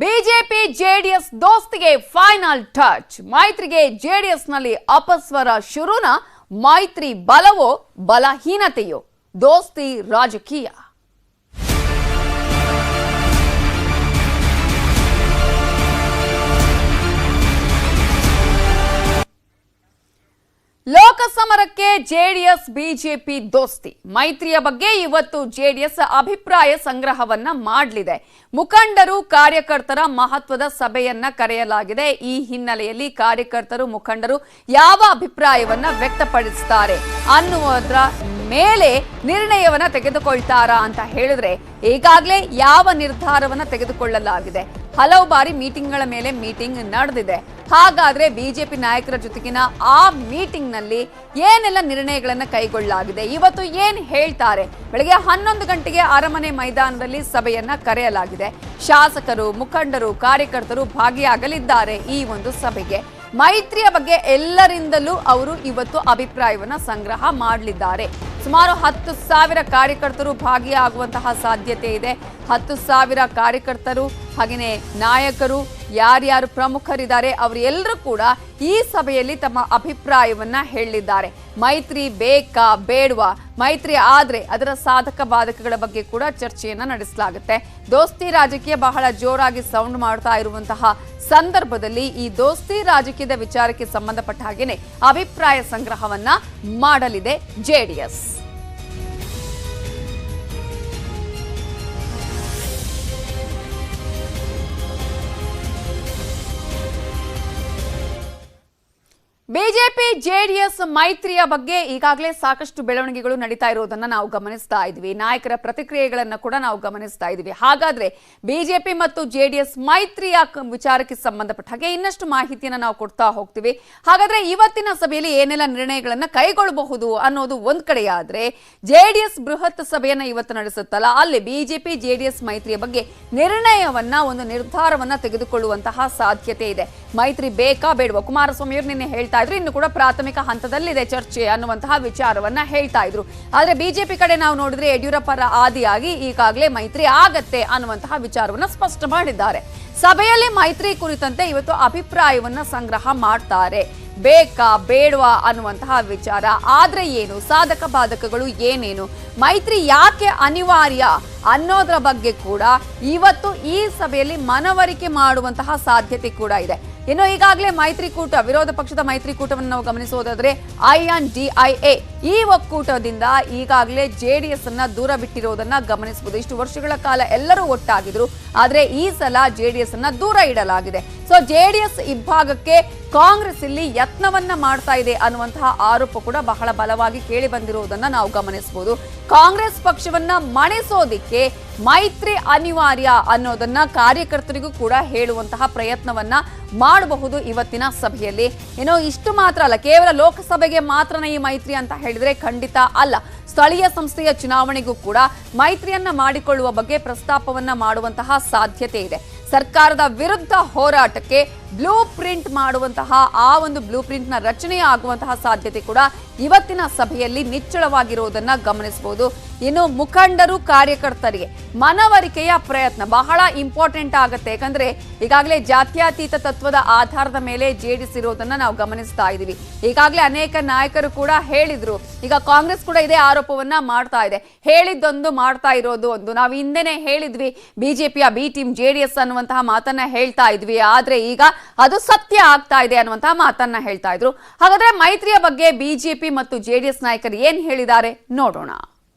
BJP JDS ದೋಸ್ತಿಗೆ final touch. ಮೈತ್ರಿಗೆ ಜೆಡಿಎಸ್ನಲ್ಲಿ ಅಪಸ್ವರ ಶುರುನ. ಮೈತ್ರಿ ಬಲವೋ ಬಲಹೀನತೆಯೋ? ದೋಸ್ತಿ ರಾಜಕೀಯ. ಲೋಕಸಮರಕ್ಕೆ ಜೆಡಿಎಸ್ ಬಿಜೆಪಿ ದೋಸ್ತಿ. ಮೈತ್ರಿಯ ಬಗ್ಗೆ ಇವತ್ತು ಜೆಡಿಎಸ್ ಅಭಿಪ್ರಾಯ ಸಂಗ್ರಹವನ್ನ ಮಾಡಲಿದೆ. ಮುಖಂಡರು ಕಾರ್ಯಕರ್ತರ ಮಹತ್ವದ ಸಭೆಯನ್ನ ಕರೆಯಲಾಗಿದೆ. ಈ ಹಿನ್ನೆಲೆಯಲ್ಲಿ ಕಾರ್ಯಕರ್ತರು ಮುಖಂಡರು ಯಾವ ಅಭಿಪ್ರಾಯವನ್ನ ವ್ಯಕ್ತಪಡಿಸುತ್ತಾರೆ ಅನ್ನುವುದರ ಮೇಲೆ ನಿರ್ಣಯವನ್ನ ತೆಗೆದುಕೊಳ್ತಾರಾ ಅಂತ ಹೇಳಿದ್ರೆ ಈಗಾಗಲೇ ಯಾವ ನಿರ್ಧಾರವನ್ನ ತೆಗೆದುಕೊಳ್ಳಲಾಗಿದೆ. ಹಲವು ಬಾರಿ ಮೀಟಿಂಗ್ಗಳ ಮೇಲೆ ಮೀಟಿಂಗ್ ನಡೆದಿದೆ. ಹಾಗಾದ್ರೆ ಬಿಜೆಪಿ ನಾಯಕರ ಜೊತೆಗಿನ ಆ ಮೀಟಿಂಗ್ ನಲ್ಲಿ ಏನೆಲ್ಲ ನಿರ್ಣಯಗಳನ್ನ ಕೈಗೊಳ್ಳಲಾಗಿದೆ, ಇವತ್ತು ಏನ್ ಹೇಳ್ತಾರೆ? ಬೆಳಗ್ಗೆ 11 ಗಂಟೆಗೆ ಅರಮನೆ ಮೈದಾನದಲ್ಲಿ ಸಭೆಯನ್ನ ಕರೆಯಲಾಗಿದೆ. ಶಾಸಕರು, ಮುಖಂಡರು, ಕಾರ್ಯಕರ್ತರು ಭಾಗಿಯಾಗಲಿದ್ದಾರೆ ಈ ಒಂದು ಸಭೆಗೆ. ಮೈತ್ರಿಯ ಬಗ್ಗೆ ಎಲ್ಲರಿಂದಲೂ ಅವರು ಇವತ್ತು ಅಭಿಪ್ರಾಯವನ್ನ ಸಂಗ್ರಹ ಮಾಡಲಿದ್ದಾರೆ. ಸುಮಾರು 10,000 ಕಾರ್ಯಕರ್ತರು ಭಾಗಿಯಾಗುವಂತಹ ಸಾಧ್ಯತೆ ಇದೆ. 10,000 ಕಾರ್ಯಕರ್ತರು ಹಾಗೆಯೇ ನಾಯಕರು, ಯಾರ್ಯಾರು ಪ್ರಮುಖರಿದ್ದಾರೆ ಅವರೆಲ್ಲರೂ ಕೂಡ ಈ ಸಭೆಯಲ್ಲಿ ತಮ್ಮ ಅಭಿಪ್ರಾಯವನ್ನ ಹೇಳಿದ್ದಾರೆ. ಮೈತ್ರಿ ಬೇಕಾ ಬೇಡವಾ, ಮೈತ್ರಿ ಆದ್ರೆ ಅದರ ಸಾಧಕ ಬಾಧಕಗಳ ಬಗ್ಗೆ ಕೂಡ ಚರ್ಚೆಯನ್ನ ನಡೆಸಲಾಗುತ್ತೆ. ದೋಸ್ತಿ ರಾಜಕೀಯ ಬಹಳ ಜೋರಾಗಿ ಸೌಂಡ್ ಮಾಡ್ತಾ ಇರುವಂತಹ ಸಂದರ್ಭದಲ್ಲಿ ಈ ದೋಸ್ತಿ ರಾಜಕೀಯದ ವಿಚಾರಕ್ಕೆ ಸಂಬಂಧಪಟ್ಟ ಹಾಗೇನೆ ಅಭಿಪ್ರಾಯ ಸಂಗ್ರಹವನ್ನ ಮಾಡಲಿದೆ ಜೆಡಿಎಸ್. ಬಿಜೆಪಿ ಜೆಡಿಎಸ್ ಮೈತ್ರಿಯ ಬಗ್ಗೆ ಈಗಾಗಲೇ ಸಾಕಷ್ಟು ಬೆಳವಣಿಗೆಗಳು ನಡೀತಾ ಇರೋದನ್ನ ನಾವು ಗಮನಿಸ್ತಾ ಇದ್ವಿ. ನಾಯಕರ ಪ್ರತಿಕ್ರಿಯೆಗಳನ್ನ ಕೂಡ ನಾವು ಗಮನಿಸ್ತಾ ಇದ್ವಿ. ಹಾಗಾದ್ರೆ ಬಿಜೆಪಿ ಮತ್ತು ಜೆಡಿಎಸ್ ಮೈತ್ರಿಯ ವಿಚಾರಕ್ಕೆ ಸಂಬಂಧಪಟ್ಟ ಹಾಗೆ ಇನ್ನಷ್ಟು ಮಾಹಿತಿಯನ್ನ ನಾವು ಕೊಡ್ತಾ ಹೋಗ್ತೀವಿ. ಹಾಗಾದ್ರೆ ಇವತ್ತಿನ ಸಭೆಯಲ್ಲಿ ಏನೆಲ್ಲ ನಿರ್ಣಯಗಳನ್ನ ಕೈಗೊಳ್ಳಬಹುದು ಅನ್ನೋದು ಒಂದ್ ಕಡೆಯಾದ್ರೆ, ಜೆಡಿಎಸ್ ಬೃಹತ್ ಸಭೆಯನ್ನ ಇವತ್ತು ನಡೆಸುತ್ತಲ್ಲ, ಅಲ್ಲಿ ಬಿಜೆಪಿ ಜೆಡಿಎಸ್ ಮೈತ್ರಿಯ ಬಗ್ಗೆ ನಿರ್ಣಯವನ್ನ, ಒಂದು ನಿರ್ಧಾರವನ್ನ ತೆಗೆದುಕೊಳ್ಳುವಂತಹ ಸಾಧ್ಯತೆ ಇದೆ. ಮೈತ್ರಿ ಬೇಕಾ ಬೇಡವಾ? ಕುಮಾರಸ್ವಾಮಿ ಅವರು ನಿನ್ನೆ ಹೇಳ್ತಾ ಇದ್ರು, ಇನ್ನು ಕೂಡ ಪ್ರಾಥಮಿಕ ಹಂತದಲ್ಲಿದೆ ಚರ್ಚೆ ಅನ್ನುವಂತಹ ವಿಚಾರವನ್ನ ಹೇಳ್ತಾ ಇದ್ರು. ಆದ್ರೆ ಬಿಜೆಪಿ ಕಡೆ ನಾವು ನೋಡಿದ್ರೆ ಯಡಿಯೂರಪ್ಪರ ಆದಿಯಾಗಿ ಈಗಾಗಲೇ ಮೈತ್ರಿ ಆಗತ್ತೆ ಅನ್ನುವಂತಹ ವಿಚಾರವನ್ನ ಸ್ಪಷ್ಟ ಮಾಡಿದ್ದಾರೆ. ಸಭೆಯಲ್ಲಿ ಮೈತ್ರಿ ಕುರಿತಂತೆ ಇವತ್ತು ಅಭಿಪ್ರಾಯವನ್ನ ಸಂಗ್ರಹ ಮಾಡ್ತಾರೆ. ಬೇಕಾ ಬೇಡವಾ ಅನ್ನುವಂತಹ ವಿಚಾರ, ಆದ್ರೆ ಏನು, ಸಾಧಕ ಬಾಧಕಗಳು ಏನೇನು, ಮೈತ್ರಿ ಯಾಕೆ ಅನಿವಾರ್ಯ ಅನ್ನೋದರ ಬಗ್ಗೆ ಕೂಡ ಇವತ್ತು ಈ ಸಭೆಯಲ್ಲಿ ಮನವರಿಕೆ ಮಾಡುವಂತಹ ಸಾಧ್ಯತೆ ಕೂಡ ಇದೆ. ಇನ್ನು ಈಗಾಗಲೇ ಮೈತ್ರಿಕೂಟ, ವಿರೋಧ ಪಕ್ಷದ ಮೈತ್ರಿಕೂಟವನ್ನು ನಾವು ಗಮನಿಸೋದಾದ್ರೆ INDIA ಈ ಒಕ್ಕೂಟದಿಂದ ಈಗಾಗಲೇ ಜೆಡಿಎಸ್ ಅನ್ನ ದೂರ ಬಿಟ್ಟಿರೋದನ್ನ ಗಮನಿಸಬಹುದು. ಇಷ್ಟು ವರ್ಷಗಳ ಕಾಲ ಎಲ್ಲರೂ ಒಟ್ಟಾಗಿದ್ರು, ಆದ್ರೆ ಈ ಸಲ ಜೆಡಿಎಸ್ ಅನ್ನ ದೂರ ಇಡಲಾಗಿದೆ. ಸೊ ಜೆಡಿಎಸ್ ಇಬ್ಬಾಗಕ್ಕೆ ಕಾಂಗ್ರೆಸ್ ಇಲ್ಲಿ ಯತ್ನವನ್ನ ಮಾಡ್ತಾ ಇದೆ ಅನ್ನುವಂತಹ ಆರೋಪ ಕೂಡ ಬಹಳ ಬಲವಾಗಿ ಕೇಳಿ ಬಂದಿರುವುದನ್ನ ನಾವು ಗಮನಿಸಬಹುದು. ಕಾಂಗ್ರೆಸ್ ಪಕ್ಷವನ್ನ ಮಣಿಸೋದಿಕ್ಕೆ ಮೈತ್ರಿ ಅನಿವಾರ್ಯ ಅನ್ನೋದನ್ನ ಕಾರ್ಯಕರ್ತರಿಗೂ ಕೂಡ ಹೇಳುವಂತಹ ಪ್ರಯತ್ನವನ್ನ ಮಾಡಬಹುದು ಇವತ್ತಿನ ಸಭೆಯಲ್ಲಿ. ಏನೋ ಇಷ್ಟು ಮಾತ್ರ ಅಲ್ಲ, ಕೇವಲ ಲೋಕಸಭೆಗೆ ಮಾತ್ರನೇ ಈ ಮೈತ್ರಿ ಅಂತ ಹೇಳಿದ್ರೆ ಖಂಡಿತ ಅಲ್ಲ. ಸ್ಥಳೀಯ ಸಂಸ್ಥೆಯ ಚುನಾವಣೆಗೂ ಕೂಡ ಮೈತ್ರಿಯನ್ನ ಮಾಡಿಕೊಳ್ಳುವ ಬಗ್ಗೆ ಪ್ರಸ್ತಾಪವನ್ನ ಮಾಡುವಂತಹ ಸಾಧ್ಯತೆ ಇದೆ. ಸರ್ಕಾರದ ವಿರುದ್ಧ ಹೋರಾಟಕ್ಕೆ ಬ್ಲೂ ಪ್ರಿಂಟ್ ಮಾಡುವಂತಹ ಆ ಒಂದು ಬ್ಲೂ ಪ್ರಿಂಟ್ ನ ರಚನೆ ಆಗುವಂತಹ ಸಾಧ್ಯತೆ ಕೂಡ ಇವತ್ತಿನ ಸಭೆಯಲ್ಲಿ ನಿಚ್ಚಳವಾಗಿರುವುದನ್ನ ಗಮನಿಸಬಹುದು. ಇನ್ನು ಮುಖಂಡರು, ಕಾರ್ಯಕರ್ತರಿಗೆ ಮನವರಿಕೆಯ ಪ್ರಯತ್ನ ಬಹಳ ಇಂಪಾರ್ಟೆಂಟ್ ಆಗುತ್ತೆ. ಯಾಕಂದ್ರೆ ಈಗಾಗಲೇ ಜಾತ್ಯತೀತ ತತ್ವದ ಆಧಾರದ ಮೇಲೆ ಜೆಡಿಎಸ್ ಇರೋದನ್ನ ನಾವು ಗಮನಿಸ್ತಾ ಇದೀವಿ. ಈಗಾಗಲೇ ಅನೇಕ ನಾಯಕರು ಕೂಡ ಹೇಳಿದ್ರು. ಈಗ ಕಾಂಗ್ರೆಸ್ ಕೂಡ ಇದೇ ಆರೋಪವನ್ನ ಮಾಡ್ತಾ ಇದೆ. ಹೇಳಿದ್ದೊಂದು, ಮಾಡ್ತಾ ಇರೋದು ಒಂದು. ನಾವು ಹಿಂದೆನೆ ಹೇಳಿದ್ವಿ ಬಿಜೆಪಿಯ ಬಿ ಟೀಮ್ ಜೆಡಿಎಸ್ ಅನ್ನುವಂತಹ ಮಾತನ್ನ ಹೇಳ್ತಾ ಇದ್ವಿ, ಆದ್ರೆ ಈಗ ಅದು ಸತ್ಯ ಆಗ್ತಾ ಇದೆ ಅನ್ನುವಂತಹ ಮಾತನ್ನ ಹೇಳ್ತಾ ಇದ್ರು. ಹಾಗಾದ್ರೆ ಮೈತ್ರಿಯ ಬಗ್ಗೆ ಬಿಜೆಪಿ ಮತ್ತು ಜೆಡಿಎಸ್ ನಾಯಕರು ಏನ್ ಹೇಳಿದ್ದಾರೆ ನೋಡೋಣ.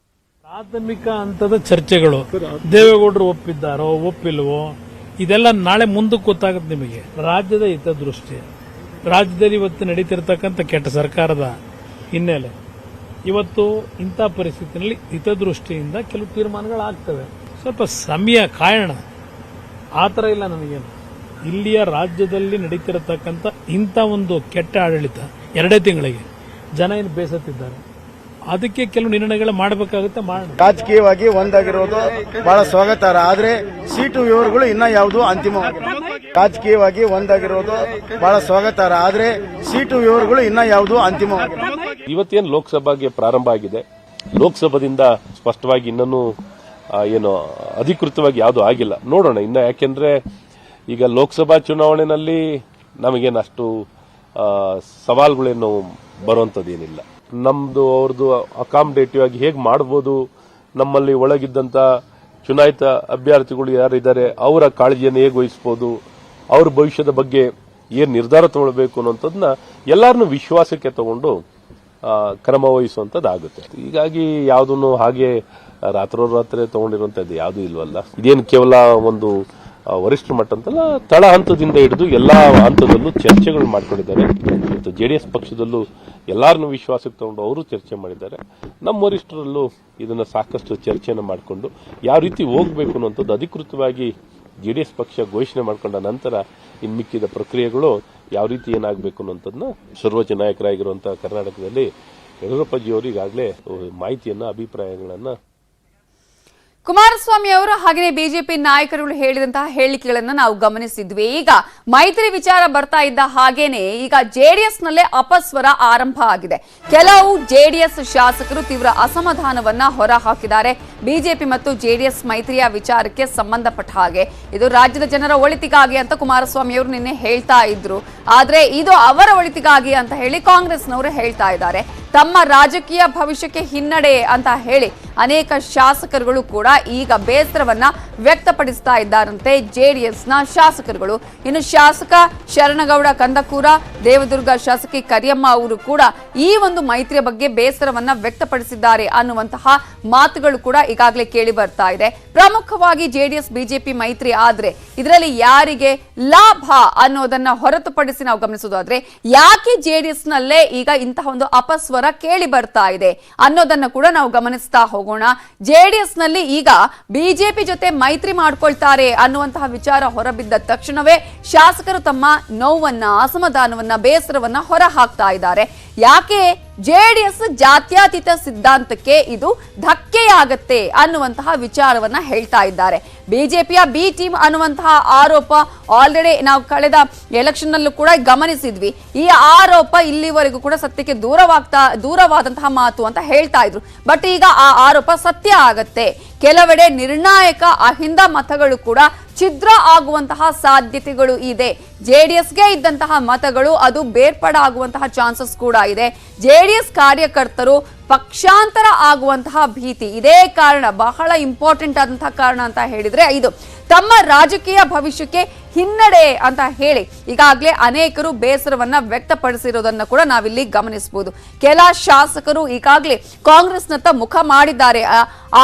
ಪ್ರಾಥಮಿಕ ಹಂತದ ಚರ್ಚೆಗಳು, ದೇವೇಗೌಡರು ಒಪ್ಪಿದ್ದಾರೋ ಒಪ್ಪಿಲ್ವೋ ಇದೆಲ್ಲ ನಾಳೆ ಮುಂದಕ್ಕೆ ಗೊತ್ತಾಗುತ್ತೆ ನಿಮಗೆ. ರಾಜ್ಯದ ಹಿತದೃಷ್ಟಿ, ರಾಜ್ಯದಲ್ಲಿ ಇವತ್ತು ನಡೀತಿರ್ತಕ್ಕಂಥ ಕೆಟ್ಟ ಸರ್ಕಾರದ ಹಿನ್ನೆಲೆ, ಇವತ್ತು ಇಂಥ ಪರಿಸ್ಥಿತಿಯಲ್ಲಿ ಹಿತದೃಷ್ಟಿಯಿಂದ ಕೆಲವು ತೀರ್ಮಾನಗಳಾಗ್ತವೆ. ಸ್ವಲ್ಪ ಸಮಯ ಕಾಯೋಣ, ಆ ಥರ ಇಲ್ಲ ನನಗೇನು. ಇಲ್ಲಿಯ ರಾಜ್ಯದಲ್ಲಿ ನಡೀತಿರತಕ್ಕಂಥ ಇಂಥ ಒಂದು ಕೆಟ್ಟ ಆಡಳಿತ 2 ತಿಂಗಳಿಗೆ ಜನ ಏನು ಬೇಸತ್ತಿದ್ದಾರೆ, ಅದಕ್ಕೆ ಕೆಲವು ನಿರ್ಣಯಗಳು ಮಾಡಬೇಕಾಗುತ್ತೆ. ರಾಜಕೀಯವಾಗಿ ಒಂದಾಗಿರೋದು ಬಹಳ ಸ್ವಾಗತಾರ್ಹ, ಆದ್ರೆ ಸೀಟು ವಿವರಗಳು ಇನ್ನ ಯಾವುದು ಅಂತಿಮವಾಗಿಲ್ಲ. ರಾಜಕೀಯವಾಗಿ ಒಂದಾಗಿರೋದು ಬಹಳ ಸ್ವಾಗತಾರ್ಹ, ಆದ್ರೆ ಸೀಟು ವಿವರಗಳು ಇನ್ನ ಯಾವುದು ಅಂತಿಮವಾಗಿಲ್ಲ. ಇವತ್ತೇನು ಲೋಕಸಭೆಗೆ ಪ್ರಾರಂಭ ಆಗಿದೆ, ಲೋಕಸಭಾದಿಂದ ಸ್ಪಷ್ಟವಾಗಿ ಇನ್ನೂ ಏನು ಅಧಿಕೃತವಾಗಿ ಯಾವುದು ಆಗಿಲ್ಲ. ನೋಡೋಣ ಇನ್ನ, ಯಾಕೆಂದ್ರೆ ಈಗ ಲೋಕಸಭಾ ಚುನಾವಣೆಯಲ್ಲಿ ನಮಗೇನು ಅಷ್ಟು ಸವಾಲುಗಳೇನು ಬರುವಂಥದ್ದೇನಿಲ್ಲ. ನಮ್ದು ಅವ್ರದ್ದು ಅಕಾಮಡೇಟಿವ್ ಆಗಿ ಹೇಗೆ ಮಾಡ್ಬೋದು, ನಮ್ಮಲ್ಲಿ ಒಳಗಿದ್ದಂತ ಚುನಾಯಿತ ಅಭ್ಯರ್ಥಿಗಳು ಯಾರಿದ್ದಾರೆ ಅವರ ಕಾಳಜಿಯನ್ನು ಹೇಗೆ ವಹಿಸಬಹುದು, ಅವ್ರ ಭವಿಷ್ಯದ ಬಗ್ಗೆ ಏನ್ ನಿರ್ಧಾರ ತಗೊಳ್ಬೇಕು ಅನ್ನೋಂಥದ್ದನ್ನ ಎಲ್ಲಾರನ್ನೂ ವಿಶ್ವಾಸಕ್ಕೆ ತಗೊಂಡು ಕ್ರಮ ವಹಿಸುವಂತದ್ದಾಗುತ್ತೆ. ಹೀಗಾಗಿ ಯಾವುದನ್ನು ಹಾಗೆ ರಾತ್ರೋರಾತ್ರಿ ತಗೊಂಡಿರುವಂತದ್ದು ಯಾವುದೂ ಇಲ್ವಲ್ಲ. ಇದೇನು ಕೇವಲ ಒಂದು ವರಿಷ್ಠ ಮಟ್ಟ ಅಂತಲ್ಲ, ತಳ ಹಂತದಿಂದ ಹಿಡಿದು ಎಲ್ಲಾ ಹಂತದಲ್ಲೂ ಚರ್ಚೆಗಳು ಮಾಡ್ಕೊಂಡಿದ್ದಾರೆ. ಮತ್ತು ಜೆಡಿಎಸ್ ಪಕ್ಷದಲ್ಲೂ ಎಲ್ಲಾರನ್ನೂ ವಿಶ್ವಾಸಕ್ಕೆ ತಗೊಂಡು ಅವರು ಚರ್ಚೆ ಮಾಡಿದ್ದಾರೆ. ನಮ್ಮ ವರಿಷ್ಠರಲ್ಲೂ ಇದನ್ನ ಸಾಕಷ್ಟು ಚರ್ಚೆಯನ್ನು ಮಾಡಿಕೊಂಡು ಯಾವ ರೀತಿ ಹೋಗಬೇಕು ಅನ್ನೋಂಥದ್ದು ಅಧಿಕೃತವಾಗಿ ಜೆಡಿಎಸ್ ಪಕ್ಷ ಘೋಷಣೆ ಮಾಡಿಕೊಂಡ ನಂತರ ಇನ್ನು ಮಿಕ್ಕಿದ ಪ್ರಕ್ರಿಯೆಗಳು ಯಾವ ರೀತಿ ಏನಾಗಬೇಕು ಅನ್ನೋಂಥದ್ದನ್ನ ಸರ್ವೋಚ್ಚ ನಾಯಕರಾಗಿರುವಂತಹ ಕರ್ನಾಟಕದಲ್ಲಿ ಯಡಿಯೂರಪ್ಪಜಿಯವರು ಈಗಾಗಲೇ ಮಾಹಿತಿಯನ್ನ, ಅಭಿಪ್ರಾಯಗಳನ್ನ ಕುಮಾರಸ್ವಾಮಿ ಅವರು ಹಾಗೆಯೇ ಬಿಜೆಪಿ ನಾಯಕರುಗಳು ಹೇಳಿದಂತಹ ಹೇಳಿಕೆಗಳನ್ನ ನಾವು ಗಮನಿಸಿದ್ವಿ. ಈಗ ಮೈತ್ರಿ ವಿಚಾರ ಬರ್ತಾ ಇದ್ದ ಹಾಗೇನೆ ಈಗ ಜೆಡಿಎಸ್ ನಲ್ಲೇ ಅಪಸ್ವರ ಆರಂಭ ಆಗಿದೆ. ಕೆಲವು ಜೆಡಿಎಸ್ ಶಾಸಕರು ತೀವ್ರ ಅಸಮಾಧಾನವನ್ನ ಹೊರಹಾಕಿದ್ದಾರೆ. ಬಿಜೆಪಿ ಮತ್ತು ಜೆಡಿಎಸ್ ಮೈತ್ರಿಯ ವಿಚಾರಕ್ಕೆ ಸಂಬಂಧಪಟ್ಟ ಹಾಗೆ ಇದು ರಾಜ್ಯದ ಜನರ ಒಳಿತಿಗಾಗಿ ಅಂತ ಕುಮಾರಸ್ವಾಮಿ ಅವರು ನಿನ್ನೆ ಹೇಳ್ತಾ ಇದ್ರು. ಆದ್ರೆ ಇದು ಅವರ ಒಳಿತಿಗಾಗಿ ಅಂತ ಹೇಳಿ ಕಾಂಗ್ರೆಸ್ನವರು ಹೇಳ್ತಾ ಇದ್ದಾರೆ. ತಮ್ಮ ರಾಜಕೀಯ ಭವಿಷ್ಯಕ್ಕೆ ಹಿನ್ನಡೆ ಅಂತ ಹೇಳಿ ಅನೇಕ ಶಾಸಕರುಗಳು ಕೂಡ ಈಗ ಬೇಸರವನ್ನ ವ್ಯಕ್ತಪಡಿಸ್ತಾ ಇದ್ದಾರಂತೆ ಜೆಡಿಎಸ್ನ ಶಾಸಕರುಗಳು. ಇನ್ನು ಶಾಸಕ ಶರಣಗೌಡ ಕಂದಕೂರ, ದೇವದುರ್ಗ ಶಾಸಕಿ ಕರಿಯಮ್ಮ ಅವರು ಕೂಡ ಈ ಒಂದು ಮೈತ್ರಿಯ ಬಗ್ಗೆ ಬೇಸರವನ್ನ ವ್ಯಕ್ತಪಡಿಸಿದ್ದಾರೆ ಅನ್ನುವಂತಹ ಮಾತುಗಳು ಕೂಡ ಈಗಾಗಲೇ ಕೇಳಿ ಬರ್ತಾ ಇದೆ. ಪ್ರಮುಖವಾಗಿ ಜೆಡಿಎಸ್ ಬಿಜೆಪಿ ಮೈತ್ರಿ ಆದ್ರೆ ಇದರಲ್ಲಿ ಯಾರಿಗೆ ಲಾಭ ಅನ್ನೋದನ್ನ ಹೊರತುಪಡಿಸಿ ನಾವು ಗಮನಿಸೋದಾದ್ರೆ ಯಾಕೆ ಜೆಡಿಎಸ್ ನಲ್ಲೇ ಈಗ ಇಂತಹ ಒಂದು ಅಪಸ್ವರ ಕೇಳಿ ಬರ್ತಾ ಇದೆ ಅನ್ನೋದನ್ನ ಕೂಡ ನಾವು ಗಮನಿಸ್ತಾ ಹೋಗೋಣ. ಜೆಡಿಎಸ್ ನಲ್ಲಿ ಈಗ ಬಿಜೆಪಿ ಜೊತೆ ಮೈತ್ರಿ ಮಾಡ್ಕೊಳ್ತಾರೆ ಅನ್ನುವಂತಹ ವಿಚಾರ ಹೊರಬಿದ್ದ ತಕ್ಷಣವೇ ಶಾಸಕರು ತಮ್ಮ ನೋವನ್ನ, ಅಸಮಾಧಾನವನ್ನ, ಬೇಸರವನ್ನ ಹೊರ ಹಾಕ್ತಾ ಇದ್ದಾರೆ. ಯಾಕೆ ಜೆಡಿಎಸ್ ಜಾತ್ಯತೀತ ಸಿದ್ಧಾಂತಕ್ಕೆ ಇದು ಧಕ್ಕೆಯಾಗತ್ತೆ ಅನ್ನುವಂತಹ ವಿಚಾರವನ್ನ ಹೇಳ್ತಾ ಇದ್ದಾರೆ. ಬಿಜೆಪಿಯ ಬಿ ಟೀಮ್ ಅನ್ನುವಂತಹ ಆರೋಪ ಆಲ್ರೆಡಿ ನಾವು ಕಳೆದ ಎಲೆಕ್ಷನ್ ನಲ್ಲೂ ಕೂಡ ಗಮನಿಸಿದ್ವಿ. ಈ ಆರೋಪ ಇಲ್ಲಿವರೆಗೂ ಕೂಡ ಸತ್ಯಕ್ಕೆ ದೂರವಾದಂತಹ ಮಾತು ಅಂತ ಹೇಳ್ತಾ ಇದ್ರು. ಬಟ್ ಈಗ ಆ ಆರೋಪ ಸತ್ಯ ಆಗತ್ತೆ. ಕೆಲವೆಡೆ ನಿರ್ಣಾಯಕ ಅಹಿಂದ ಮತಗಳು ಕೂಡ ಛಿದ್ರ ಆಗುವಂತಹ ಸಾಧ್ಯತೆಗಳು ಇದೆ. ಜೆಡಿಎಸ್ಗೆ ಇದ್ದಂತಹ ಮತಗಳು ಅದು ಬೇರ್ಪಡಾಗುವಂತಹ ಚಾನ್ಸಸ್ ಕೂಡ ಇದೆ. ಜೆಡಿಎಸ್ ಕಾರ್ಯಕರ್ತರು ಪಕ್ಷಾಂತರ ಆಗುವಂತಹ ಭೀತಿ, ಇದೇ ಕಾರಣ, ಬಹಳ ಇಂಪಾರ್ಟೆಂಟ್ ಆದಂತಹ ಕಾರಣ ಅಂತ ಹೇಳಿದ್ರೆ ಇದು ತಮ್ಮ ರಾಜಕೀಯ ಭವಿಷ್ಯಕ್ಕೆ ಹಿನ್ನಡೆ ಅಂತ ಹೇಳಿ ಈಗಾಗಲೇ ಅನೇಕರು ಬೇಸರವನ್ನ ವ್ಯಕ್ತಪಡಿಸಿರೋದನ್ನ ಕೂಡ ನಾವಿಲ್ಲಿ ಗಮನಿಸಬಹುದು. ಕೆಲ ಶಾಸಕರು ಈಗಾಗಲೇ ಕಾಂಗ್ರೆಸ್ನತ್ತ ಮುಖ ಮಾಡಿದ್ದಾರೆ.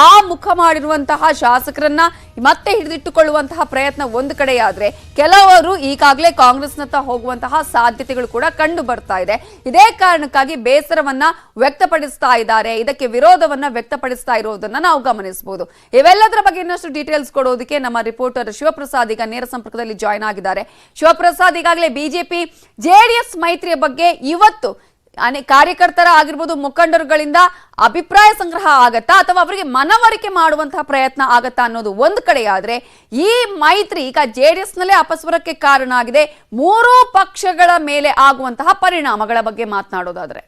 ಆ ಮುಖ ಮಾಡಿರುವಂತಹ ಶಾಸಕರನ್ನ ಮತ್ತೆ ಹಿಡಿದಿಟ್ಟುಕೊಳ್ಳುವಂತಹ ಪ್ರಯತ್ನ ಒಂದು ಕಡೆಯಾದ್ರೆ, ಕೆಲವರು ಈಗಾಗಲೇ ಕಾಂಗ್ರೆಸ್ನತ್ತ ಹೋಗುವಂತಹ ಸಾಧ್ಯತೆಗಳು ಕೂಡ ಕಂಡು ಬರ್ತಾ ಇದೆ. ಇದೇ ಕಾರಣಕ್ಕಾಗಿ ಬೇಸರವನ್ನ ವ್ಯಕ್ತಪಡಿಸ್ತಾ ಇದ್ದಾರೆ, ಇದಕ್ಕೆ ವಿರೋಧವನ್ನ ವ್ಯಕ್ತಪಡಿಸ್ತಾ ಇರೋದನ್ನ ನಾವು ಗಮನಿಸಬಹುದು. ಇವೆಲ್ಲದರ ಬಗ್ಗೆ ಇನ್ನಷ್ಟು ಡೀಟೇಲ್ಸ್ ಕೊಡೋದಕ್ಕೆ ನಮ್ಮ ರಿಪೋರ್ಟರ್ ಶಿವಪ್ರಸಾದ್ ಈಗ ನೇರ ಸಂಪರ್ಕದಲ್ಲಿ ಜಾಯ್ನ್ ಆಗಿದ್ದಾರೆ. ಶಿವಪ್ರಸಾದ್, ಈಗಾಗಲೇ ಬಿಜೆಪಿ ಜೆಡಿಎಸ್ ಮೈತ್ರಿಯ ಬಗ್ಗೆ ಇವತ್ತು ಕಾರ್ಯಕರ್ತರ ಆಗಿರ್ಬೋದು, ಮುಖಂಡರುಗಳಿಂದ ಅಭಿಪ್ರಾಯ ಸಂಗ್ರಹ ಆಗತ್ತಾ ಅಥವಾ ಅವರಿಗೆ ಮನವರಿಕೆ ಮಾಡುವಂತಹ ಪ್ರಯತ್ನ ಆಗತ್ತಾ ಅನ್ನೋದು ಒಂದು ಕಡೆಯಾದ್ರೆ, ಈ ಮೈತ್ರಿ ಈಗ ಜೆಡಿಎಸ್ ನಲ್ಲೇ ಅಪಸ್ವರಕ್ಕೆ ಕಾರಣ ಆಗಿದೆ. ಮೂರೂ ಪಕ್ಷಗಳ ಮೇಲೆ ಆಗುವಂತಹ ಪರಿಣಾಮಗಳ ಬಗ್ಗೆ ಮಾತನಾಡೋದಾದ್ರೆ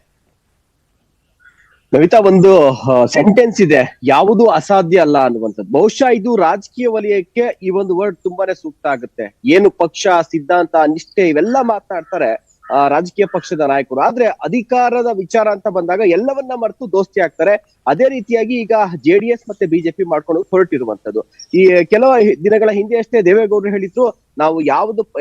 ನವಿತಾ, ಒಂದು ಸೆಂಟೆನ್ಸ್ ಇದೆ, ಯಾವುದು ಅಸಾಧ್ಯ ಅಲ್ಲ ಅನ್ನುವಂಥದ್ದು. ಬಹುಶಃ ಇದು ರಾಜಕೀಯ ವಲಯಕ್ಕೆ ಈ ಒಂದು ವರ್ಡ್ ತುಂಬಾನೇ ಸೂಕ್ತ ಆಗುತ್ತೆ. ಏನು ಪಕ್ಷ, ಸಿದ್ಧಾಂತ, ನಿಷ್ಠೆ ಇವೆಲ್ಲ ಮಾತನಾಡ್ತಾರೆ ರಾಜಕೀಯ ಪಕ್ಷದ ನಾಯಕರು. ಆದ್ರೆ ಅಧಿಕಾರದ ವಿಚಾರ ಅಂತ ಬಂದಾಗ ಎಲ್ಲವನ್ನ ಮರೆತು ದೋಸ್ತಿ ಆಗ್ತಾರೆ. ಅದೇ ರೀತಿಯಾಗಿ ಈಗ ಜೆಡಿಎಸ್ ಮತ್ತೆ ಬಿಜೆಪಿ ಮಾಡ್ಕೊಂಡು ಹೊರಟಿರುವಂತದ್ದು. ಈ ಕೆಲವು ದಿನಗಳ ಹಿಂದೆ ಅಷ್ಟೇ ದೇವೇಗೌಡರು ಹೇಳಿದ್ರು, ನಾವು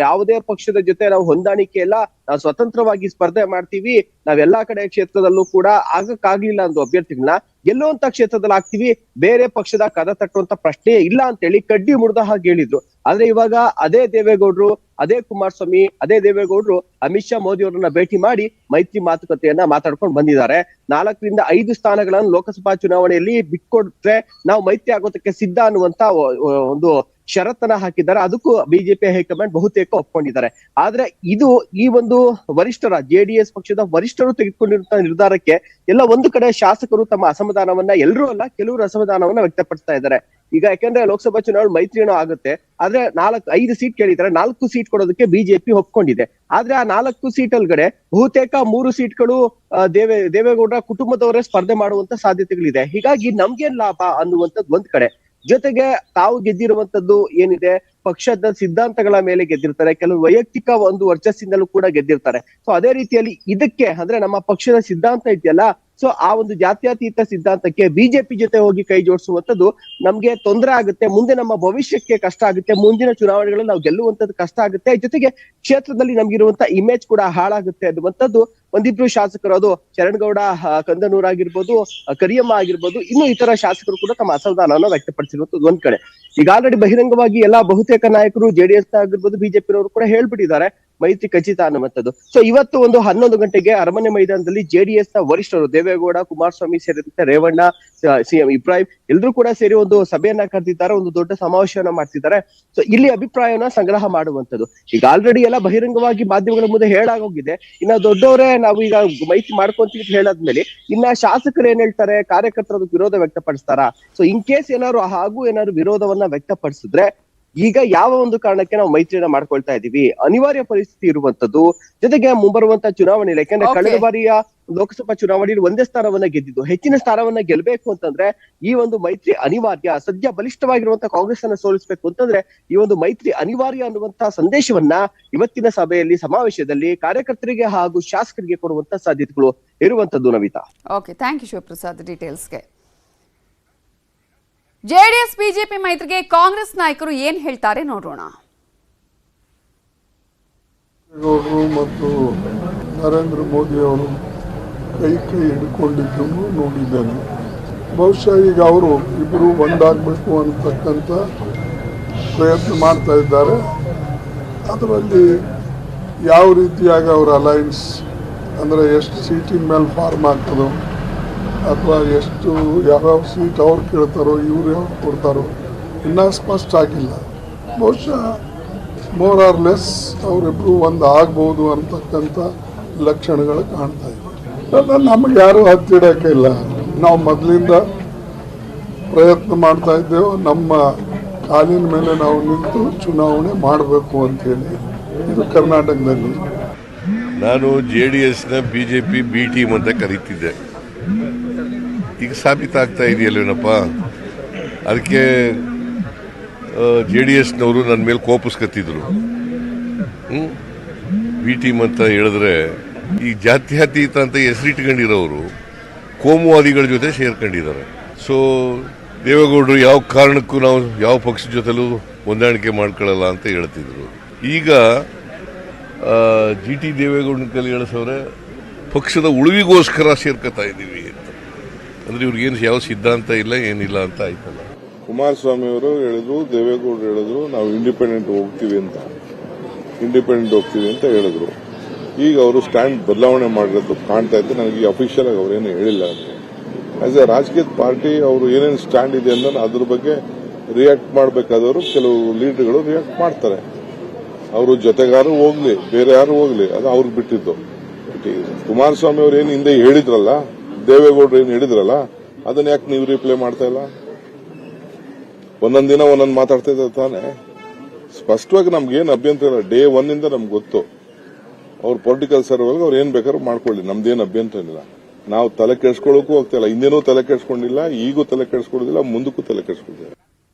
ಯಾವುದೇ ಪಕ್ಷದ ಜೊತೆ ನಾವು ಹೊಂದಾಣಿಕೆ ಇಲ್ಲ, ನಾವು ಸ್ವತಂತ್ರವಾಗಿ ಸ್ಪರ್ಧೆ ಮಾಡ್ತೀವಿ, ನಾವೆಲ್ಲಾ ಕಡೆ ಕ್ಷೇತ್ರದಲ್ಲೂ ಕೂಡ ಆಗಕ್ಕಾಗ್ಲಿಲ್ಲ ಅಂದು ಅಭ್ಯರ್ಥಿಗಳನ್ನ ಗೆಲ್ಲುವಂತ ಕ್ಷೇತ್ರದಲ್ಲಿ ಆಗ್ತೀವಿ, ಬೇರೆ ಪಕ್ಷದ ಕದ ತಟ್ಟುವಂತ ಪ್ರಶ್ನೆ ಇಲ್ಲ ಅಂತೇಳಿ ಕಡ್ಡಿ ಮುರಿದ ಹಾಗೆ ಹೇಳಿದ್ರು. ಆದ್ರೆ ಇವಾಗ ಅದೇ ದೇವೇಗೌಡರು, ಅದೇ ಕುಮಾರಸ್ವಾಮಿ, ಅದೇ ದೇವೇಗೌಡರು ಅಮಿತ್ ಶಾ ಮೋದಿ ಅವರನ್ನ ಭೇಟಿ ಮಾಡಿ ಮೈತ್ರಿ ಮಾತುಕತೆಯನ್ನ ಮಾತಾಡ್ಕೊಂಡು ಬಂದಿದ್ದಾರೆ. 4ರಿಂದ 5 ಸ್ಥಾನಗಳನ್ನು ಲೋಕಸಭಾ ಚುನಾವಣೆಯಲ್ಲಿ ಬಿಟ್ಕೊಟ್ರೆ ನಾವು ಮೈತ್ರಿ ಆಗೋದಕ್ಕೆ ಸಿದ್ಧ ಅನ್ನುವಂತ ಒಂದು ಷರತ್ತನ್ನ ಹಾಕಿದ್ದಾರೆ. ಅದಕ್ಕೂ ಬಿಜೆಪಿ ಹೈಕಮಾಂಡ್ ಬಹುತೇಕ ಒಪ್ಕೊಂಡಿದ್ದಾರೆ. ಆದ್ರೆ ಇದು ಈ ಒಂದು ವರಿಷ್ಠರ, ಜೆಡಿಎಸ್ ಪಕ್ಷದ ವರಿಷ್ಠರು ತೆಗೆದುಕೊಂಡಿರುವಂತಹ ನಿರ್ಧಾರಕ್ಕೆ ಎಲ್ಲ ಒಂದು ಕಡೆ ಶಾಸಕರು ತಮ್ಮ ಅಸಮಾಧಾನವನ್ನ, ಎಲ್ಲರೂ ಅಲ್ಲ ಕೆಲವರು ಅಸಮಾಧಾನವನ್ನ ವ್ಯಕ್ತಪಡಿಸ್ತಾ ಇದ್ದಾರೆ. ಈಗ ಯಾಕಂದ್ರೆ ಲೋಕಸಭಾ ಚುನಾವಣೆ ಮೈತ್ರಿನೂ ಆಗುತ್ತೆ, ಆದ್ರೆ 5 ಸೀಟ್ ಕೇಳಿದ್ದಾರೆ, 4 ಸೀಟ್ ಕೊಡೋದಕ್ಕೆ ಬಿಜೆಪಿ ಒಪ್ಕೊಂಡಿದೆ. ಆದ್ರೆ ಆ 4 ಸೀಟ್ ಅಲ್ಗಡೆ ಬಹುತೇಕ 3 ಸೀಟ್ಗಳು ದೇವೇಗೌಡರ ಕುಟುಂಬದವರೇ ಸ್ಪರ್ಧೆ ಮಾಡುವಂತ ಸಾಧ್ಯತೆಗಳಿದೆ. ಹೀಗಾಗಿ ನಮ್ಗೇನ್ ಲಾಭ ಅನ್ನುವಂಥದ್ದು ಒಂದ್ ಕಡೆ. ಜೊತೆಗೆ ತಾವು ಗೆದ್ದಿರುವಂತದ್ದು ಏನಿದೆ ಪಕ್ಷದ ಸಿದ್ಧಾಂತಗಳ ಮೇಲೆ ಗೆದ್ದಿರ್ತಾರೆ, ಕೆಲವು ವೈಯಕ್ತಿಕ ಒಂದು ವರ್ಚಸ್ಸಿಂದಲೂ ಕೂಡ ಗೆದ್ದಿರ್ತಾರೆ. ಸೊ ಅದೇ ರೀತಿಯಲ್ಲಿ ಇದಕ್ಕೆ ಅಂದ್ರೆ ನಮ್ಮ ಪಕ್ಷದ ಸಿದ್ಧಾಂತ ಇದೆಯಲ್ಲ, ಸೊ ಆ ಒಂದು ಜಾತ್ಯತೀತ ಸಿದ್ಧಾಂತಕ್ಕೆ ಬಿಜೆಪಿ ಜೊತೆ ಹೋಗಿ ಕೈ ಜೋಡಿಸುವಂತದ್ದು ನಮ್ಗೆ ತೊಂದರೆ ಆಗುತ್ತೆ, ಮುಂದೆ ನಮ್ಮ ಭವಿಷ್ಯಕ್ಕೆ ಕಷ್ಟ ಆಗುತ್ತೆ, ಮುಂದಿನ ಚುನಾವಣೆಗಳಲ್ಲಿ ನಾವು ಗೆಲ್ಲುವಂತದ್ದು ಕಷ್ಟ ಆಗುತ್ತೆ, ಜೊತೆಗೆ ಕ್ಷೇತ್ರದಲ್ಲಿ ನಮ್ಗಿರುವಂತ ಇಮೇಜ್ ಕೂಡ ಹಾಳಾಗುತ್ತೆ ಅನ್ನುವಂಥದ್ದು ಒಂದಿಬ್ರು ಶಾಸಕರು, ಅದು ಶರಣಗೌಡ ಕಂದನೂರ್ ಆಗಿರ್ಬೋದು, ಕರಿಯಮ್ಮ ಆಗಿರ್ಬೋದು, ಇನ್ನು ಇತರ ಶಾಸಕರು ಕೂಡ ತಮ್ಮ ಅಸಮಾಧಾನವನ್ನು ವ್ಯಕ್ತಪಡಿಸಿರುವಂತದ್ದು ಒಂದ್ ಕಡೆ. ಈಗ ಆಲ್ರೆಡಿ ಬಹಿರಂಗವಾಗಿ ಎಲ್ಲಾ ಬಹುತೇಕ ನಾಯಕರು ಜೆಡಿಎಸ್ ಆಗಿರ್ಬೋದು ಬಿಜೆಪಿಯವರು ಕೂಡ ಹೇಳ್ಬಿಟ್ಟಿದ್ದಾರೆ ಮೈತ್ರಿ ಖಚಿತ ಅನ್ನುವಂಥದ್ದು. ಸೊ ಇವತ್ತು ಒಂದು 11 ಗಂಟೆಗೆ ಅರಮನೆ ಮೈದಾನದಲ್ಲಿ ಜೆಡಿಎಸ್ ನ ವರಿಷ್ಠರು ದೇವೇಗೌಡ, ಕುಮಾರಸ್ವಾಮಿ ಸೇರಿದಂತೆ ರೇವಣ್ಣ, ಸಿಎಂ ಇಬ್ರಾಹಿಂ ಎಲ್ಲರೂ ಕೂಡ ಸೇರಿ ಒಂದು ಸಭೆಯನ್ನ ಕರೆದಿದ್ದಾರೆ, ಒಂದು ದೊಡ್ಡ ಸಮಾವೇಶವನ್ನ ಮಾಡ್ತಿದ್ದಾರೆ. ಸೊ ಇಲ್ಲಿ ಅಭಿಪ್ರಾಯವನ್ನ ಸಂಗ್ರಹ ಮಾಡುವಂತದ್ದು ಈಗ ಆಲ್ರೆಡಿ ಎಲ್ಲ ಬಹಿರಂಗವಾಗಿ ಮಾಧ್ಯಮಗಳ ಮುಂದೆ ಹೇಳಾಗೋಗಿದೆ. ಇನ್ನ ದೊಡ್ಡವರೇ ನಾವು ಈಗ ಮೈತ್ರಿ ಮಾಡ್ಕೊಂತೀವಿ ಅಂತ ಹೇಳಾದ್ಮೇಲೆ ಇನ್ನ ಶಾಸಕರು ಏನ್ ಹೇಳ್ತಾರೆ, ಕಾರ್ಯಕರ್ತರು ವಿರೋಧ ವ್ಯಕ್ತಪಡಿಸ್ತಾರ? ಸೊ ಇನ್ ಕೇಸ್ ಏನಾದ್ರು ವಿರೋಧವನ್ನ ವ್ಯಕ್ತಪಡಿಸಿದ್ರೆ ಈಗ ಯಾವ ಒಂದು ಕಾರಣಕ್ಕೆ ನಾವು ಮೈತ್ರಿಯನ್ನ ಮಾಡ್ಕೊಳ್ತಾ ಇದೀವಿ, ಅನಿವಾರ್ಯ ಪರಿಸ್ಥಿತಿ ಇರುವಂತದ್ದು. ಜೊತೆಗೆ ಮುಂಬರುವಂತ ಚುನಾವಣೆಯಲ್ಲಿ, ಯಾಕಂದ್ರೆ ಕಳೆದ ಬಾರಿಯ ಲೋಕಸಭಾ ಚುನಾವಣೆಯಲ್ಲಿ ಒಂದೇ ಸ್ಥಾನವನ್ನ ಗೆದ್ದಿದ್ದು, ಹೆಚ್ಚಿನ ಸ್ಥಾನವನ್ನ ಗೆಲ್ಲಬೇಕು ಅಂತಂದ್ರೆ ಈ ಒಂದು ಮೈತ್ರಿ ಅನಿವಾರ್ಯ. ಸದ್ಯ ಬಲಿಷ್ಠವಾಗಿರುವಂತಹ ಕಾಂಗ್ರೆಸ್ ಅನ್ನ ಸೋಲಿಸಬೇಕು ಅಂತಂದ್ರೆ ಈ ಒಂದು ಮೈತ್ರಿ ಅನಿವಾರ್ಯ ಅನ್ನುವಂತಹ ಸಂದೇಶವನ್ನ ಇವತ್ತಿನ ಸಭೆಯಲ್ಲಿ, ಸಮಾವೇಶದಲ್ಲಿ ಕಾರ್ಯಕರ್ತರಿಗೆ ಹಾಗೂ ಶಾಸಕರಿಗೆ ಕೊಡುವಂತ ಸಾಧ್ಯತೆಗಳು ಇರುವಂತದ್ದು. Navita, okay, thank you Shivaprasad ಡೀಟೇಲ್ಸ್ಗೆ. ಜೆಡಿಎಸ್ ಬಿಜೆಪಿ ಮೈತ್ರಿಗೆ ಕಾಂಗ್ರೆಸ್ ನಾಯಕರು ಏನ್ ಹೇಳ್ತಾರೆ ನೋಡೋಣ. ಗೌಡರು ಮತ್ತು ನರೇಂದ್ರ ಮೋದಿ ಅವರು ಕೈ ಹಿಡ್ಕೊಂಡಿದ್ದನ್ನು ನೋಡಿದ್ದೇನೆ. ಬಹುಶಃ ಈಗ ಅವರು ಇಬ್ಬರು ಒಂದಾಗಬೇಕು ಅಂತಕ್ಕಂಥ ಪ್ರಯತ್ನ ಮಾಡ್ತಾ ಇದ್ದಾರೆ. ಅದರಲ್ಲಿ ಯಾವ ರೀತಿಯಾಗಿ ಅವರ ಅಲೈನ್ಸ್ ಅಂದರೆ ಎಷ್ಟು ಸೀಟಿನ ಮೇಲೆ ಫಾರ್ಮ್ ಆಗ್ತದೋ ಅಥವಾ ಎಷ್ಟು ಯಾವ್ಯಾವ ಸೀಟ್ ಅವ್ರು ಕೇಳ್ತಾರೋ ಇವ್ರು ಯಾವ ಕೊಡ್ತಾರೋ ಇನ್ನೂ ಸ್ಪಷ್ಟ ಆಗಿಲ್ಲ. ಬಹುಶಃ ಮೋರ್ ಆರ್ ಲೆಸ್ ಅವರಿಬ್ಬರು ಒಂದು ಆಗ್ಬೋದು ಅಂತಕ್ಕಂಥ ಲಕ್ಷಣಗಳು ಕಾಣ್ತಾ ಇವೆ. ನಮಗೆ ಯಾರೂ ಹತ್ತಿಡೋಕ್ಕೆ ಇಲ್ಲ. ನಾವು ಮೊದಲಿಂದ ಪ್ರಯತ್ನ ಮಾಡ್ತಾ ಇದ್ದೇವೆ, ನಮ್ಮ ಕಾಲಿನ ಮೇಲೆ ನಾವು ನಿಂತು ಚುನಾವಣೆ ಮಾಡಬೇಕು ಅಂತೇಳಿ. ಇದು ಕರ್ನಾಟಕದಲ್ಲಿ ನಾನು JDSನ BJP ಬಿ ಟೀಮ್ ಅಂತ ಕರೀತಿದ್ದೆ. ಈಗ ಸಾಬೀತಾಗ್ತಾ ಇದೆಯಲ್ಲೇನಪ್ಪ, ಅದಕ್ಕೆ JDSನವರು ನನ್ನ ಮೇಲೆ ಕೋಪಿಸ್ಕತ್ತಿದ್ರು. ಬಿ ಟೀಮ್ ಅಂತ ಹೇಳಿದ್ರೆ ಈ ಜಾತ್ಯತೀತ ಅಂತ ಹೆಸರಿಟ್ಕೊಂಡಿರೋರು ಕೋಮುವಾದಿಗಳ ಜೊತೆ ಸೇರ್ಕೊಂಡಿದ್ದಾರೆ. ಸೊ ದೇವೇಗೌಡರು ಯಾವ ಕಾರಣಕ್ಕೂ ನಾವು ಯಾವ ಪಕ್ಷದ ಜೊತೆಲೂ ಹೊಂದಾಣಿಕೆ ಮಾಡ್ಕೊಳ್ಳಲ್ಲ ಅಂತ ಹೇಳ್ತಿದ್ರು. ಈಗ GT ದೇವೇಗೌಡನ ಕೈಲಿ ಹೇಳಿಸೋರೆ ಪಕ್ಷದ ಉಳಿವಿಗೋಸ್ಕರ ಸೇರ್ಕೊತಾ ಇದ್ದೀವಿ ಅಂತ. ಅಂದ್ರೆ ಇವ್ರಿಗೇನು ಯಾವ ಸಿದ್ಧಾಂತ ಇಲ್ಲ, ಏನಿಲ್ಲ ಅಂತ ಆಯ್ತಲ್ಲ. ಕುಮಾರಸ್ವಾಮಿ ಅವರು ಹೇಳಿದ್ರು, ದೇವೇಗೌಡರು ಹೇಳಿದ್ರು ನಾವು ಇಂಡಿಪೆಂಡೆಂಟ್ ಹೋಗ್ತೀವಿ ಅಂತ ಹೇಳಿದ್ರು. ಈಗ ಅವರು ಸ್ಟ್ಯಾಂಡ್ ಬದಲಾವಣೆ ಮಾಡಿರೋದು ಕಾಣ್ತಾ ಇತ್ತು. ನನಗೆ ಅಫಿಷಿಯಲ್ ಆಗಿ ಅವರೇನು ಹೇಳಿಲ್ಲ. ಆಸ್ ಎ ರಾಜಕೀಯ ಪಾರ್ಟಿ ಅವರು ಏನೇನು ಸ್ಟ್ಯಾಂಡ್ ಇದೆ ಅಂದ್ರೆ ಅದ್ರ ಬಗ್ಗೆ ರಿಯಾಕ್ಟ್ ಮಾಡಬೇಕಾದವರು ಕೆಲವು ಲೀಡರ್ಗಳು ರಿಯಾಕ್ಟ್ ಮಾಡ್ತಾರೆ. ಅವರು ಜೊತೆಗಾರು ಹೋಗ್ಲಿ, ಬೇರೆ ಯಾರು ಹೋಗ್ಲಿ, ಅದು ಅವ್ರಿಗೆ ಬಿಟ್ಟಿದ್ದು. ಕುಮಾರಸ್ವಾಮಿ ಅವರು ಏನು ಹಿಂದೆ ಹೇಳಿದ್ರಲ್ಲ, ದೇವೇಗೌಡರು ಏನು ಹೇಳಿದ್ರಲ್ಲ, ಅದನ್ನ ಯಾಕೆ ನೀವು ರಿಪ್ಲೈ ಮಾಡ್ತಾ ಇಲ್ಲ? ಒಂದೊಂದ್ ದಿನ ಒಂದೊಂದು ಮಾತಾಡ್ತಾ ಇದ್ದಾರೆ ತಾನೆ. ಸ್ಪಷ್ಟವಾಗಿ ನಮ್ಗೇನು ಅಭ್ಯಂತರ ಇಲ್ಲ. ಡೇ 1 ಇಂದ ನಮ್ಗೆ ಗೊತ್ತು ಅವ್ರ ಪೊಲಿಟಿಕಲ್ ಸರ್ವರ್ಗೆ ಅವ್ರು ಏನ್ ಬೇಕಾದ್ರೂ ಮಾಡ್ಕೊಳ್ಳಿ, ನಮ್ದೇನು ಅಭ್ಯಂತರ ಇಲ್ಲ. ನಾವು ತಲೆ ಕೆಡಿಸ್ಕೊಳ್ಳೋಕ್ಕೂ ಹೋಗ್ತಾ ಇಲ್ಲ. ಹಿಂದೇನೂ ತಲೆ ಕೆಡಿಸ್ಕೊಂಡಿಲ್ಲ, ಈಗೂ ತಲೆ ಕೆಡಿಸ್ಕೊಳ್ಳೋದಿಲ್ಲ, ಮುಂದಕ್ಕೂ ತಲೆ ಕೆಡಿಸ್ಕೊಳ್ಳೋದಿಲ್ಲ.